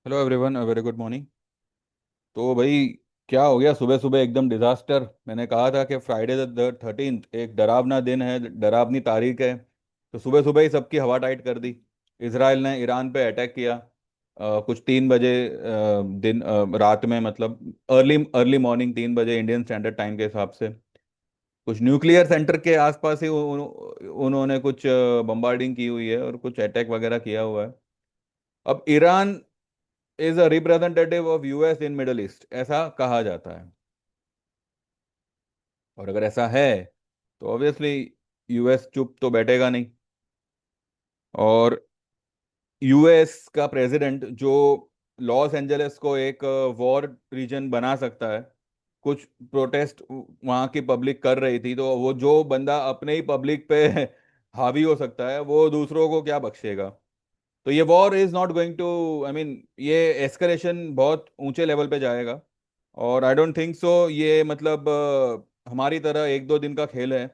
Hello everyone, very good morning. तो भाई, क्या हो गया सुबह सुबह एकदम डिजास्टर। मैंने कहा था कि फ्राइडे द 13th एक डरावना दिन है, डरावनी तारीख है। तो सुबह सुबह ही सबकी हवा टाइट कर दी। इसराइल ने ईरान पे अटैक किया। कुछ 3 बजे रात में, मतलब अर्ली अर्ली मॉर्निंग 3 बजे इंडियन स्टैंडर्ड टाइम के हिसाब से। कुछ न्यूक्लियर सेंटर के आसपास ही उन्होंने कुछ बम्बार्डिंग की हुई है और कुछ अटैक वगैरह किया हुआ है। अब Iran is a representative of US in middle east, ऐसा कहा जाता है। और अगर ऐसा है तो ऑब्वियसली यूएस चुप तो बैठेगा नहीं। और यूएस का प्रेसिडेंट जो लॉस एंजलिस को एक वॉर रीजन बना सकता है। कुछ प्रोटेस्ट वहां की पब्लिक कर रही थी, तो वो जो बंदा अपने ही पब्लिक पे हावी हो सकता है वो दूसरों को क्या बख्शेगा। तो ये war is not going to, I mean, ये एस्केलेशन बहुत ऊंचे लेवल पे जाएगा। और आई डोंट थिंक सो ये, मतलब हमारी तरह 1-2 दिन का खेल है।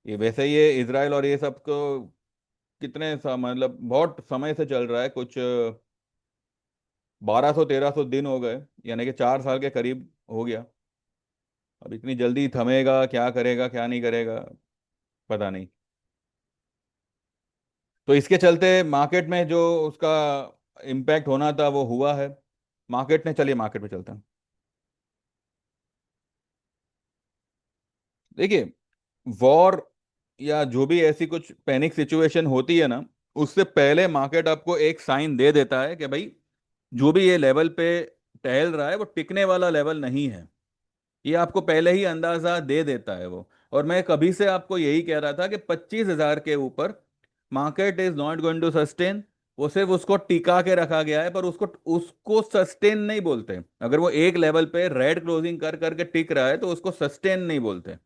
ये वैसे ही ये इसराइल और ये सब को मतलब बहुत समय से चल रहा है। कुछ 1200-1300 दिन हो गए, यानी कि 4 साल के करीब हो गया। अब इतनी जल्दी थमेगा, क्या करेगा क्या नहीं करेगा, पता नहीं। तो इसके चलते मार्केट में जो उसका इम्पैक्ट होना था वो हुआ है। मार्केट ने, चलिए मार्केट पे चलते हैं। देखिए, वॉर या जो भी ऐसी कुछ पैनिक सिचुएशन होती है ना, उससे पहले मार्केट आपको एक साइन दे देता है कि भाई, जो भी ये लेवल पे टहल रहा है वो टिकने वाला लेवल नहीं है। ये आपको पहले ही अंदाजा दे देता है वो। और मैं कभी से आपको यही कह रहा था कि 25,000 के ऊपर market is not going to sustain. वो सिर्फ उसको टिका के रखा गया है, पर उसको उसको सस्टेन नहीं बोलते। अगर वो एक लेवल पे रेड क्लोजिंग कर करके टिक रहा है तो उसको सस्टेन नहीं बोलते।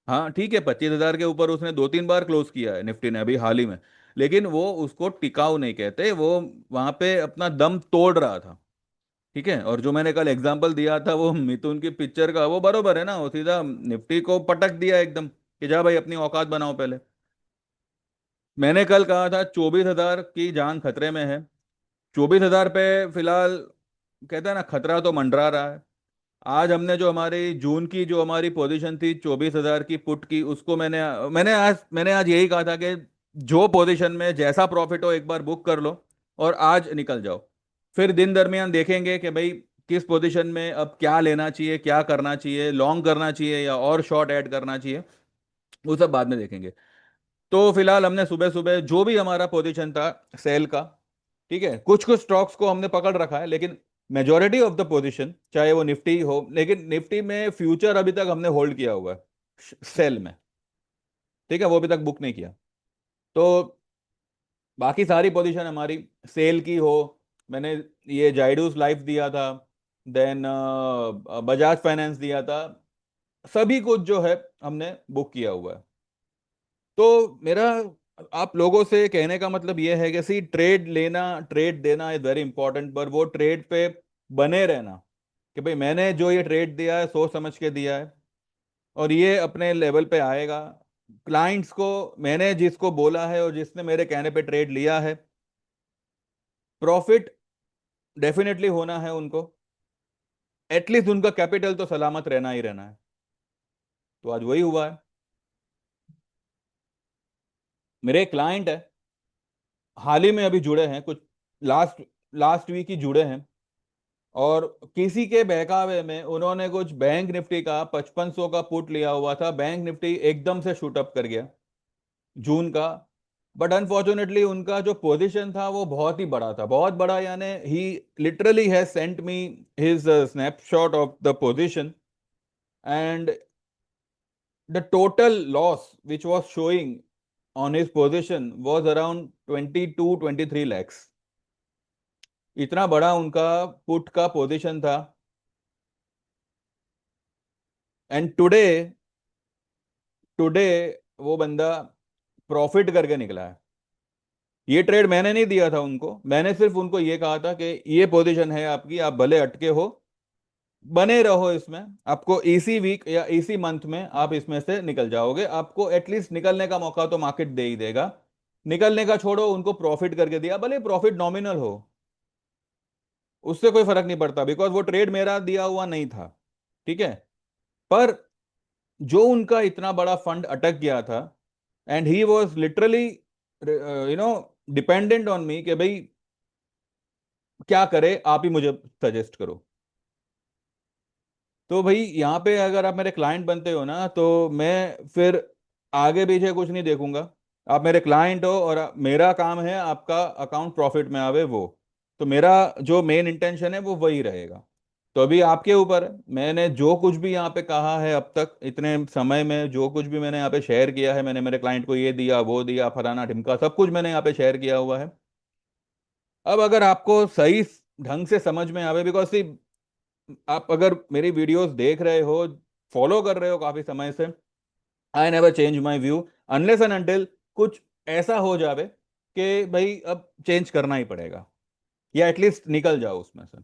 हाँ ठीक है, 25,000 के ऊपर उसने 2-3 बार क्लोज किया है निफ्टी ने अभी हाल ही में। लेकिन वो उसको टिकाऊ नहीं कहते, वो वहां पे अपना दम तोड़ रहा था। ठीक है, और जो मैंने कल एग्जांपल दिया था वो मिथुन की पिक्चर का, वो बरोबर है ना। वो सीधा निफ्टी को पटक दिया एकदम कि जा भाई अपनी औकात बनाओ पहले। मैंने कल कहा था 24,000 की जान खतरे में है। 24,000 पे फिलहाल कहते हैं ना, खतरा तो मंडरा रहा है। आज हमने जो हमारी जून की जो हमारी पोजीशन थी 24,000 की पुट की, उसको मैंने आज यही कहा था कि जो पोजीशन में जैसा प्रॉफिट हो एक बार बुक कर लो और आज निकल जाओ। फिर दिन दरमियान देखेंगे कि भाई किस पोजीशन में अब क्या लेना चाहिए, क्या करना चाहिए, लॉन्ग करना चाहिए या और शॉर्ट ऐड करना चाहिए, वो सब बाद में देखेंगे। तो फिलहाल हमने सुबह सुबह जो भी हमारा पोजीशन था सेल का, ठीक है, कुछ कुछ स्टॉक्स को हमने पकड़ रखा है, लेकिन मेजोरिटी ऑफ द पोजीशन चाहे वो निफ्टी हो, लेकिन निफ्टी में फ्यूचर अभी तक हमने होल्ड किया हुआ है सेल में। ठीक है, वो अभी तक बुक नहीं किया। तो बाकी सारी पोजीशन हमारी सेल की हो। मैंने ये जाइडूस लाइफ दिया था, देन बजाज फाइनेंस दिया था। सभी कुछ जो है हमने बुक किया हुआ है। तो मेरा आप लोगों से कहने का मतलब यह है कि सी, ट्रेड लेना ट्रेड देना इज वेरी इंपॉर्टेंट, पर वो ट्रेड पे बने रहना कि भाई मैंने जो ये ट्रेड दिया है सोच समझ के दिया है और ये अपने लेवल पे आएगा। क्लाइंट्स को मैंने जिसको बोला है और जिसने मेरे कहने पे ट्रेड लिया है, प्रॉफिट डेफिनेटली होना है उनको। एटलीस्ट उनका कैपिटल तो सलामत रहना ही रहना है। तो आज वही हुआ है। मेरे क्लाइंट है, हाल ही में अभी जुड़े हैं कुछ, लास्ट लास्ट वीक ही जुड़े हैं। और किसी के बहकावे में उन्होंने कुछ बैंक निफ्टी का 5500 का पुट लिया हुआ था। बैंक निफ्टी एकदम से शूट अप कर गया जून का। बट अनफॉर्चुनेटली उनका जो पोजीशन था वो बहुत ही बड़ा था, बहुत बड़ा, यानी ही literally has sent me his snapshot of the position. And the total loss which was showing on his position was around 22-23 lakhs। इतना बड़ा उनका पुट का पोजीशन था। एंड टुडे टुडे वो बंदा प्रॉफिट करके निकला है। ये ट्रेड मैंने नहीं दिया था उनको, मैंने सिर्फ उनको ये कहा था कि ये पोजीशन है आपकी, आप भले अटके हो, बने रहो इसमें। आपको इसी वीक या इसी मंथ में आप इसमें से निकल जाओगे, आपको एटलीस्ट निकलने का मौका तो मार्केट दे ही देगा। निकलने का छोड़ो, उनको प्रॉफिट करके दिया, भले प्रॉफिट नॉमिनल हो। उससे कोई फर्क नहीं पड़ता, बिकॉज वो ट्रेड मेरा दिया हुआ नहीं था। ठीक है। पर जो उनका इतना बड़ा फंड अटक गया था, and he was literally dependent on me कि भाई क्या करे, आप ही मुझे सजेस्ट करो। तो भाई यहाँ पे अगर आप मेरे क्लाइंट बनते हो ना, तो मैं फिर आगे पीछे कुछ नहीं देखूंगा। आप मेरे क्लाइंट हो और मेरा काम है आपका अकाउंट प्रॉफिट में आवे वो। तो मेरा जो मेन इंटेंशन है वो वही रहेगा। तो अभी आपके ऊपर है। मैंने जो कुछ भी यहाँ पे कहा है अब तक, इतने समय में जो कुछ भी मैंने यहाँ पे शेयर किया है, मैंने मेरे क्लाइंट को ये दिया वो दिया फलाना ढिमका सब कुछ मैंने यहाँ पे शेयर किया हुआ है। अब अगर आपको सही ढंग से समझ में आवे, बिकॉज सी, आप अगर मेरी वीडियोस देख रहे हो, फॉलो कर रहे हो काफी समय से, I never change my view unless and until कुछ ऐसा हो जावे कि भाई अब चेंज करना ही पड़ेगा, या एटलीस्ट निकल जाओ उसमें से।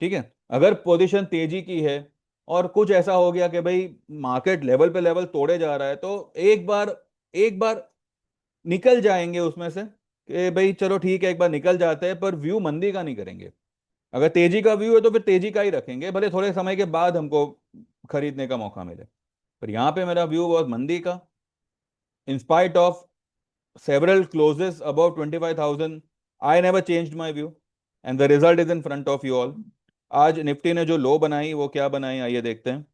ठीक है। अगर पोजीशन तेजी की है और कुछ ऐसा हो गया कि भाई मार्केट लेवल पे लेवल तोड़े जा रहा है, तो एक बार निकल जाएंगे उसमें से कि भाई चलो ठीक है, एक बार निकल जाते हैं, पर व्यू मंदी का नहीं करेंगे। अगर तेजी का व्यू है तो फिर तेजी का ही रखेंगे, भले थोड़े समय के बाद हमको खरीदने का मौका मिले। पर यहाँ पे मेरा व्यू बहुत मंदी का, in spite of several closes about 25,000, I never changed my view, and the result is in front of you all. आज निफ्टी ने जो लो बनाई वो क्या बनाई, आइए देखते हैं।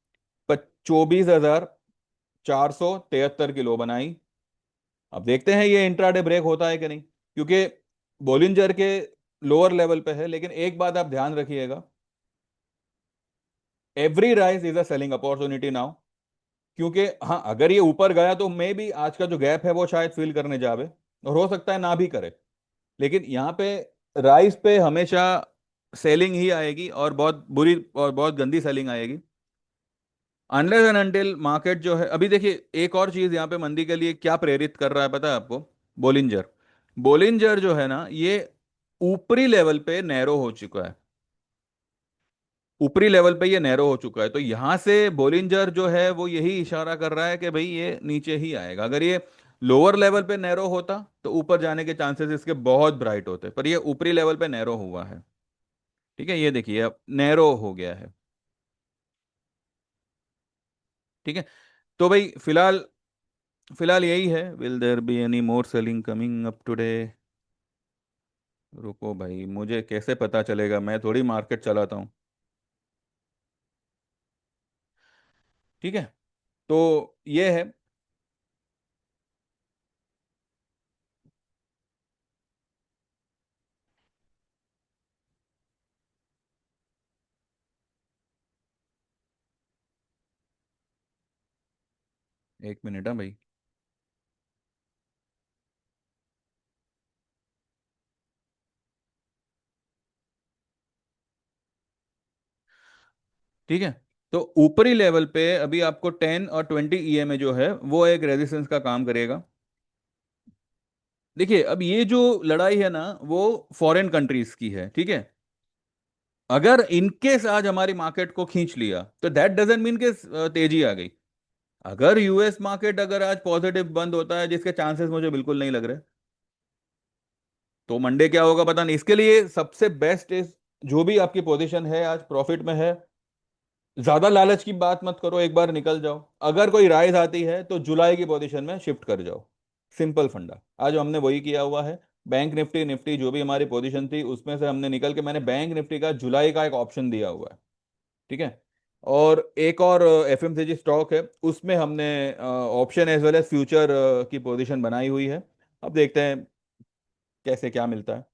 पर 24,473 की लो बनाई। अब देखते हैं ये इंट्राडे ब्रेक होता है कि नहीं, क्योंकि बोलिंजर के लोअर लेवल पे है। लेकिन एक बात आप ध्यान रखिएगा, every rise is a selling opportunity now. क्योंकि हाँ, अगर ये ऊपर गया तो मे भी आज का जो गैप है वो शायद फिल करने जावे, और हो सकता है ना भी करे। लेकिन यहाँ पे राइस पे हमेशा सेलिंग ही आएगी, और बहुत बुरी और बहुत गंदी सेलिंग आएगी, अनलेस एंड अनटिल मार्केट जो है। अभी देखिए एक और चीज यहाँ पे मंदी के लिए क्या प्रेरित कर रहा है पता है आपको? बोलिंजर। बोलिंजर जो है ना, ये ऊपरी लेवल पे नैरो हो चुका है। ऊपरी लेवल पे ये नैरो हो चुका है, तो यहां से बोलिंजर जो है वो यही इशारा कर रहा है कि भाई ये नीचे ही आएगा। अगर ये लोअर लेवल पे नैरो होता तो ऊपर जाने के चांसेस इसके बहुत ब्राइट होते, पर ये ऊपरी लेवल पे नैरो हुआ है। ठीक है, ये देखिए अब नैरो हो गया है। ठीक है। तो भाई फिलहाल, फिलहाल यही है। Will there be any more selling coming up today? रुको भाई, मुझे कैसे पता चलेगा, मैं थोड़ी मार्केट चलाता हूँ। ठीक है। तो ये है। 1 मिनट है भाई। ठीक है। तो ऊपरी लेवल पे अभी आपको 10 और 20 EMA जो है वो एक रेजिस्टेंस का काम करेगा। देखिए अब ये जो लड़ाई है ना, वो फॉरेन कंट्रीज की है। ठीक है। अगर इनकेस आज हमारी मार्केट को खींच लिया तो दैट डजंट मीन कि तेजी आ गई। अगर यूएस मार्केट अगर आज पॉजिटिव बंद होता है, जिसके चांसेस मुझे बिल्कुल नहीं लग रहे, तो मंडे क्या होगा पता नहीं। इसके लिए सबसे बेस्ट इज, जो भी आपकी पोजीशन है आज प्रॉफिट में है, ज्यादा लालच की बात मत करो, एक बार निकल जाओ। अगर कोई राइज आती है तो जुलाई की पोजीशन में शिफ्ट कर जाओ। सिंपल फंडा। आज हमने वही किया हुआ है। बैंक निफ्टी निफ्टी जो भी हमारी पोजीशन थी उसमें से हमने निकल के मैंने बैंक निफ्टी का जुलाई का एक ऑप्शन दिया हुआ है। ठीक है। और एक और एफएमसीजी स्टॉक है, उसमें हमने option as well as future की पोजीशन बनाई हुई है। अब देखते हैं कैसे क्या मिलता है।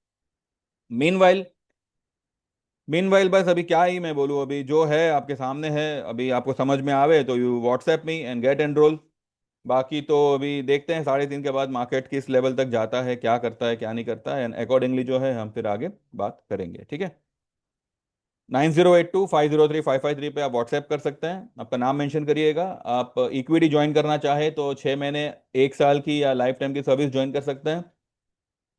मीनवाइल, मीनवाइल बस अभी क्या ही मैं बोलूँ, अभी जो है आपके सामने है। अभी आपको समझ में आवे तो you WhatsApp me and get enrol. बाकी तो अभी देखते हैं 3:30 के बाद मार्केट किस लेवल तक जाता है, क्या करता है क्या नहीं करता है, एंड अकॉर्डिंगली जो है हम फिर आगे बात करेंगे। ठीक है। 9082503553 पे आप व्हाट्सएप कर सकते हैं, आपका नाम मेंशन करिएगा। आप इक्विटी ज्वाइन करना चाहे तो 6 महीने, 1 साल की या लाइफ टाइम की सर्विस ज्वाइन कर सकते हैं।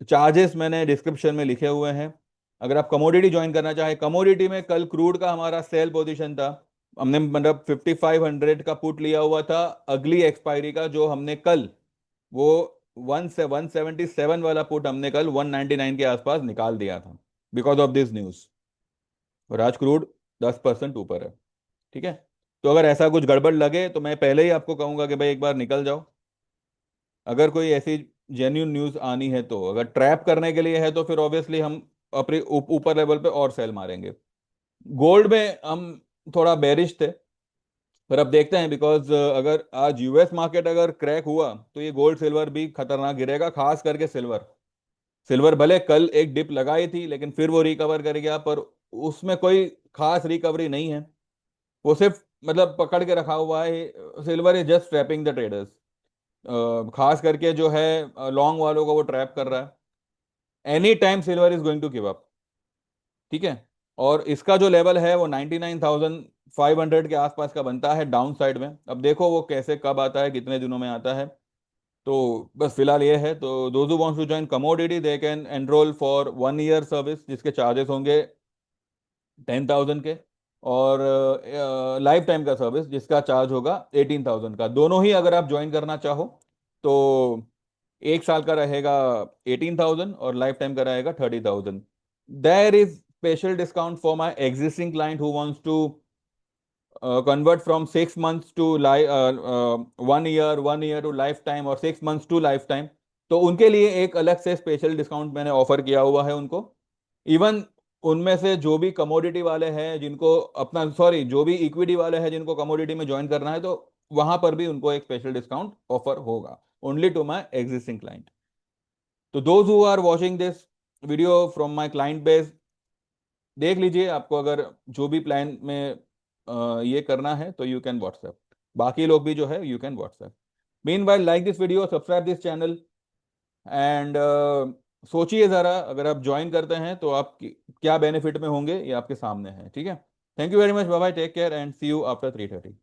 चार्जेस मैंने डिस्क्रिप्शन में लिखे हुए हैं। अगर आप कमोडिटी ज्वाइन करना चाहे, कमोडिटी में कल क्रूड का हमारा सेल पोजीशन था। हमने मतलब 5500 का पुट लिया हुआ था अगली एक्सपायरी का, जो हमने कल वो 177 वाला पुट हमने कल 199 के आसपास निकाल दिया था। Because of this news. और आज क्रूड 10% ऊपर है। ठीक है। तो अगर ऐसा कुछ गड़बड़ लगे तो मैं पहले ही आपको कहूंगा कि भाई एक बार निकल जाओ। अगर कोई ऐसी जेन्यून न्यूज आनी है, तो अगर ट्रैप करने के लिए है तो फिर ऑब्वियसली हम अपने ऊपर लेवल पे और सेल मारेंगे। गोल्ड में हम थोड़ा बेरिश थे, पर अब देखते हैं, बिकॉज अगर आज यूएस मार्केट अगर क्रैक हुआ तो ये गोल्ड सिल्वर भी खतरनाक गिरेगा, खास करके सिल्वर। सिल्वर भले कल एक डिप लगाई थी लेकिन फिर वो रिकवर कर गया, पर उसमें कोई खास रिकवरी नहीं है। वो सिर्फ मतलब पकड़ के रखा हुआ है। Silver is just trapping the traders. खास करके जो है लॉन्ग वालों को वो ट्रैप कर रहा है। Any time silver is going to give up. ठीक है। और इसका जो लेवल है वो 99,500 के आसपास का बनता है डाउन साइड में। अब देखो वो कैसे कब आता है, कितने दिनों में आता है। तो बस फिलहाल ये है। तो those who wants to join commodity they can enrol for 1 year service, जिसके चार्जेस होंगे 10,000 के। और लाइफ टाइम का सर्विस जिसका चार्ज होगा 18,000 का। दोनों ही अगर आप ज्वाइन करना चाहो तो 1 साल का रहेगा 18,000 और लाइफ टाइम का रहेगा 30,000। There is special discount for my existing client who wants to convert from 6 months to 1 year, 1 year to life time, और 6 months to लाइफ टाइम। तो उनके लिए एक अलग से स्पेशल डिस्काउंट मैंने ऑफर किया हुआ है उनको। इवन उनमें से जो भी कमोडिटी वाले हैं जिनको अपना, सॉरी, जो भी इक्विटी वाले हैं जिनको कमोडिटी में ज्वाइन करना है, तो वहां पर भी उनको एक स्पेशल डिस्काउंट ऑफर होगा, only to my existing client. तो those who are watching this video from my client base, देख लीजिए। आपको अगर जो भी प्लान में ये करना है तो यू कैन व्हाट्सएप। बाकी लोग भी जो है you can WhatsApp. Mean while like this video, subscribe this channel, and सोचिए ज़रा, अगर आप ज्वाइन करते हैं तो आप क्या बेनिफिट में होंगे, ये आपके सामने है। ठीक है। Thank you very much, bye bye, take care and see you after 3:30।